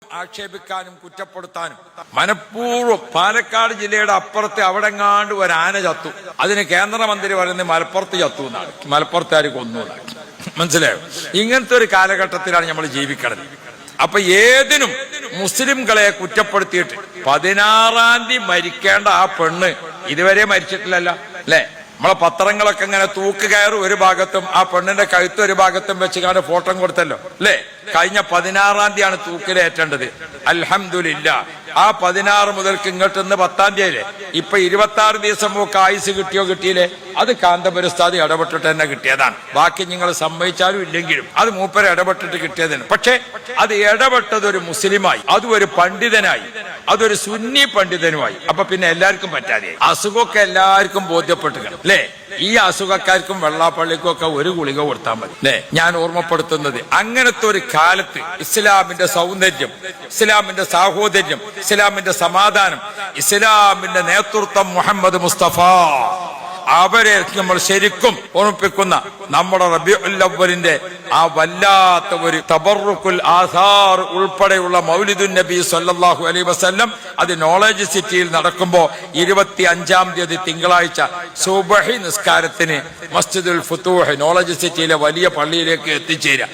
ആക്ഷേപിക്കാനും കുറ്റപ്പെടുത്താനും മനഃപൂർവ്വം പാലക്കാട് ജില്ലയുടെ അപ്പുറത്ത് അവിടെങ്ങാണ്ട് ഒരു ആന ചത്തു. അതിന് കേന്ദ്രമന്ത്രി പറയുന്നത് മലപ്പുറത്ത് ചത്തു എന്നാണ്, മലപ്പുറത്തുകാർ കൊന്നു എന്നാണ്. മനസ്സിലായോ? ഇങ്ങനത്തെ ഒരു കാലഘട്ടത്തിലാണ് നമ്മൾ ജീവിക്കുന്നത്. അപ്പൊ ഏതിനും മുസ്ലിംകളെ കുറ്റപ്പെടുത്തിയിട്ട് 16-ാം തീയതി മരിക്കേണ്ട ആ പെണ്ണ് ഇതുവരെ മരിച്ചിട്ടില്ലല്ലോ അല്ലെ? നമ്മളെ പത്രങ്ങളൊക്കെ ഇങ്ങനെ തൂക്ക് കയറി ഒരു ഭാഗത്തും ആ പെണ്ണിന്റെ കഴുത്ത് ഒരു ഭാഗത്തും വെച്ചുകൊണ്ട് ഫോട്ടോ കൊടുത്തല്ലോ അല്ലെ? കഴിഞ്ഞ 16-ാം തീയതിയാണ് തൂക്കിലേറ്റേണ്ടത്. അൽഹംദുലില്ലാഹ് ആ 16 മുതൽക്ക് ഇങ്ങോട്ട് ഇന്ന് 10-ാം തീയതിയിലെ ഇപ്പൊ 26 ദിവസം ഒക്കെ ആയുസ് കിട്ടിയോ കിട്ടിയില്ലേ? അത് കാന്തപുരസ്താദ് ഇടപെട്ടിട്ട് തന്നെ കിട്ടിയതാണ്. ബാക്കി നിങ്ങൾ സമ്മതിച്ചാലും ഇല്ലെങ്കിലും അത് മൂപ്പര് ഇടപെട്ടിട്ട് കിട്ടിയതാണ്. പക്ഷെ അത് ഇടപെട്ടത് ഒരു മുസ്ലിമായി, അതും ഒരു പണ്ഡിതനായി, അതൊരു സുന്നി പണ്ഡിതനുമായി. അപ്പൊ പിന്നെ എല്ലാവർക്കും പറ്റാതെ അസുഖമൊക്കെ എല്ലാവർക്കും ബോധ്യപ്പെട്ടുകയാണ് അല്ലെ? ഈ അസുഖക്കാർക്കും വെള്ളാപ്പള്ളിക്കും ഒക്കെ ഒരു ഗുളിക കൊടുത്താൽ മതി അല്ലെ? ഞാൻ ഓർമ്മപ്പെടുത്തുന്നത് അങ്ങനത്തെ ഒരു കാലത്ത് ഇസ്ലാമിന്റെ സൗന്ദര്യം, ഇസ്ലാമിന്റെ സാഹോദര്യം, ഇസ്ലാമിന്റെ സമാധാനം, ഇസ്ലാമിന്റെ നേതൃത്വം മുഹമ്മദ് മുസ്തഫ അവരെ നമ്മൾ ശരിക്കും ഓർമ്മിപ്പിക്കുന്ന നമ്മുടെ റബീഉൽ അവ്വലിന്റെ ആ വല്ലാത്ത ഒരു തബറുക്കുൽ ആസാർ ഉൾപ്പെടെയുള്ള മൗലിദുൻ നബി സല്ലല്ലാഹു അലൈഹി വസല്ലം അത് നോളജ് സിറ്റിയിൽ നടക്കുമ്പോൾ 25-ാം തീയതി തിങ്കളാഴ്ച സുബ്ഹി നിസ്കാരത്തിന് മസ്ജിദുൽ ഫുതൂഹ് നോളജ് സിറ്റിയിലെ വലിയ പള്ളിയിലേക്ക് എത്തിച്ചേരാം.